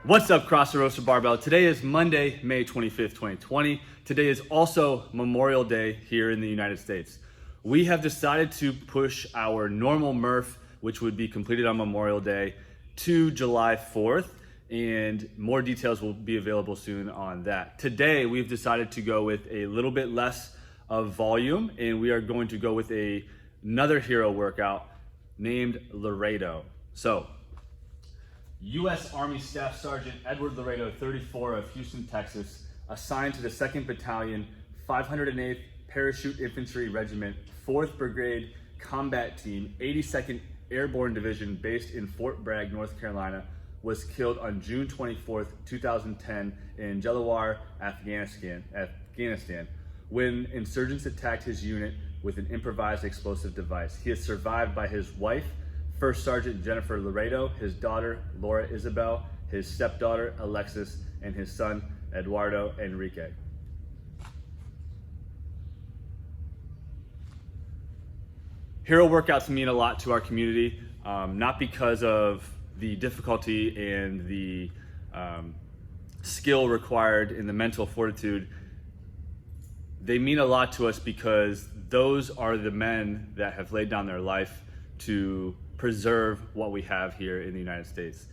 What's up, CrossFit Roaster Barbell? Today is Monday, May 25th, 2020. Today is also Memorial Day here in the United States. We have decided to push our normal Murph, which would be completed on Memorial Day, to July 4th, and more details will be available soon on that. Today, we've decided to go with a little bit less of volume, and we are going to go with another hero workout named Laredo. So, U.S. Army Staff Sergeant Edward Laredo, 34, of Houston, Texas, assigned to the 2nd Battalion, 508th Parachute Infantry Regiment, 4th Brigade Combat Team, 82nd Airborne Division, based in Fort Bragg, North Carolina, was killed on June 24th, 2010 in Jalawar, Afghanistan, when insurgents attacked his unit with an improvised explosive device. He is survived by his wife, First Sergeant Jennifer Laredo, his daughter Laura Isabel, his stepdaughter Alexis, and his son Eduardo Enrique. Hero workouts mean a lot to our community, not because of the difficulty and the skill required in the mental fortitude. They mean a lot to us because those are the men that have laid down their life to preserve what we have here in the United States.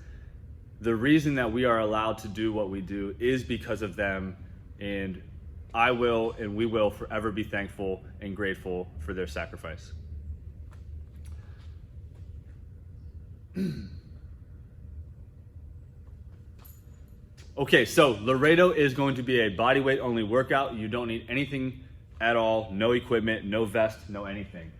The reason that we are allowed to do what we do is because of them, and I will and we will forever be thankful and grateful for their sacrifice. Okay, so Laredo is going to be a bodyweight only workout. You don't need anything at all, no equipment, no vest, no anything.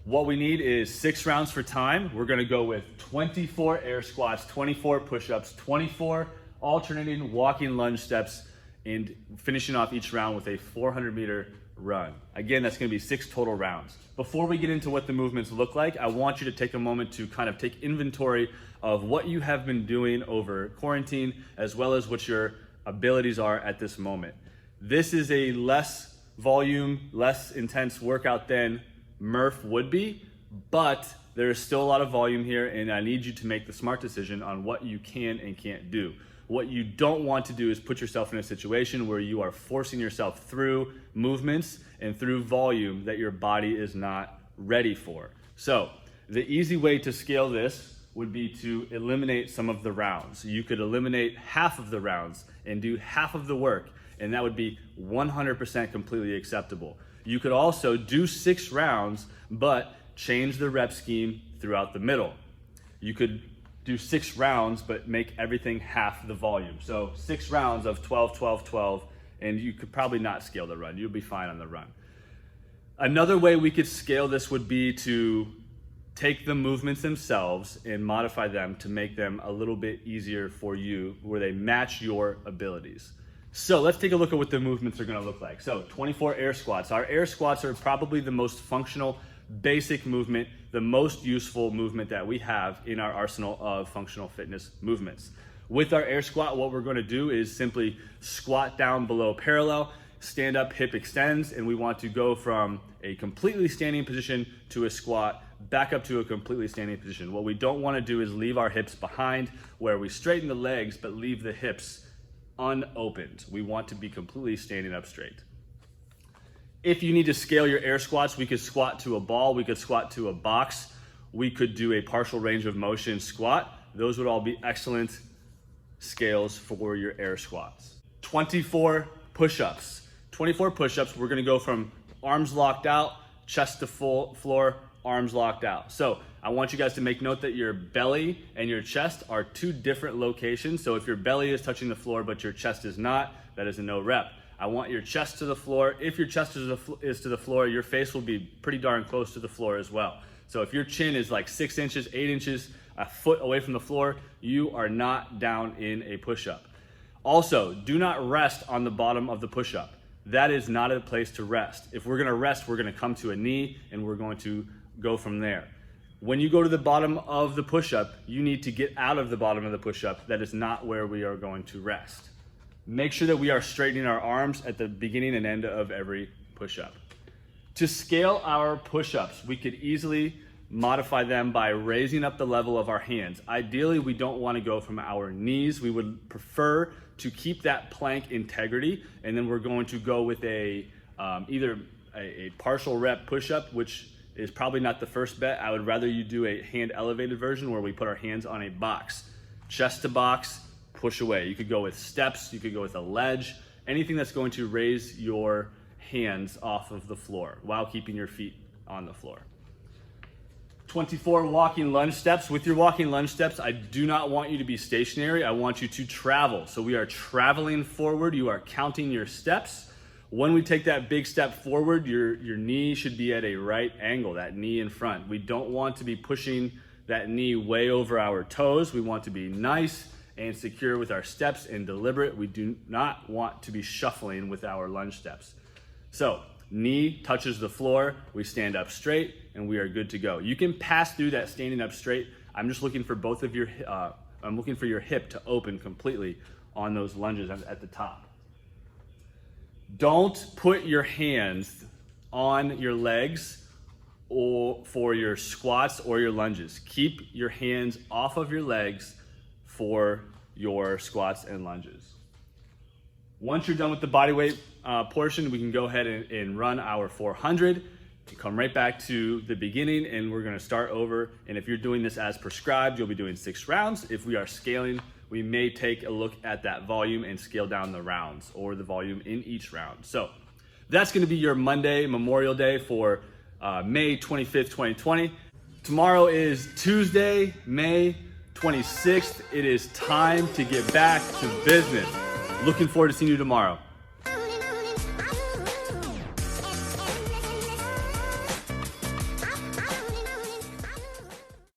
What we need is 6 rounds for time. We're gonna go with 24 air squats, 24 push-ups, 24 alternating walking lunge steps, and finishing off each round with a 400-meter run. Again, that's gonna be 6 total rounds. Before we get into what the movements look like, I want you to take a moment to kind of take inventory of what you have been doing over quarantine, as well as what your abilities are at this moment. This is a less volume, less intense workout than Murph would be, but there is still a lot of volume here, and I need you to make the smart decision on what you can and can't do. What you don't want to do is put yourself in a situation where you are forcing yourself through movements and through volume that your body is not ready for. So the easy way to scale this would be to eliminate some of the rounds. You could eliminate half of the rounds and do half of the work, and that would be 100% completely acceptable. You could also do 6 rounds, but change the rep scheme throughout the middle. You could do 6 rounds, but make everything half the volume. So 6 rounds of 12, 12, 12, and you could probably not scale the run. You'll be fine on the run. Another way we could scale this would be to take the movements themselves and modify them to make them a little bit easier for you, where they match your abilities. So let's take a look at what the movements are gonna look like. So 24 air squats. Our air squats are probably the most functional, basic movement, the most useful movement that we have in our arsenal of functional fitness movements. With our air squat, what we're gonna do is simply squat down below parallel, stand up, hip extends, and we want to go from a completely standing position to a squat, back up to a completely standing position. What we don't wanna do is leave our hips behind, where we straighten the legs but leave the hips unopened. We want to be completely standing up straight. If you need to scale your air squats, we could squat to a ball, we could squat to a box, we could do a partial range of motion squat. Those would all be excellent scales for your air squats. 24 push-ups. 24 push-ups, we're gonna go from arms locked out, chest to full floor, arms locked out. So I want you guys to make note that your belly and your chest are 2 different locations. So if your belly is touching the floor but your chest is not, that is a no rep. I want your chest to the floor. If your chest is to the floor, your face will be pretty darn close to the floor as well. So if your chin is like 6 inches, 8 inches, a foot away from the floor, you are not down in a push-up. Also, do not rest on the bottom of the push-up. That is not a place to rest. If we're gonna rest, we're gonna come to a knee and we're going to go from there. When you go to the bottom of the push-up, you need to get out of the bottom of the push-up. That is not where we are going to rest. Make sure that we are straightening our arms at the beginning and end of every push-up. To scale our push-ups, we could easily modify them by raising up the level of our hands. Ideally, we don't want to go from our knees. We would prefer to keep that plank integrity, and then we're going to go with either a partial rep push-up, which is probably not the first bet. I would rather you do a hand elevated version where we put our hands on a box, chest to box, push away. You could go with steps, you could go with a ledge, anything that's going to raise your hands off of the floor while keeping your feet on the floor. 24 walking lunge steps. With your walking lunge steps, I do not want you to be stationary. I want you to travel. So we are traveling forward. You are counting your steps. When we take that big step forward, your knee should be at a right angle, that knee in front. We don't want to be pushing that knee way over our toes. We want to be nice and secure with our steps and deliberate. We do not want to be shuffling with our lunge steps. So knee touches the floor, we stand up straight, and we are good to go. You can pass through that standing up straight. I'm just looking for both of your, I'm looking for your hip to open completely on those lunges at the top. Don't put your hands on your legs or for your squats or your lunges. Keep your hands off of your legs for your squats and lunges. Once you're done with the body weight portion, we can go ahead and run our 400. Come right back to the beginning, and we're gonna start over. And if you're doing this as prescribed, you'll be doing 6 rounds. If we are scaling, we may take a look at that volume and scale down the rounds or the volume in each round. So that's gonna be your Monday, Memorial Day for May 25th, 2020. Tomorrow is Tuesday, May 26th. It is time to get back to business. Looking forward to seeing you tomorrow.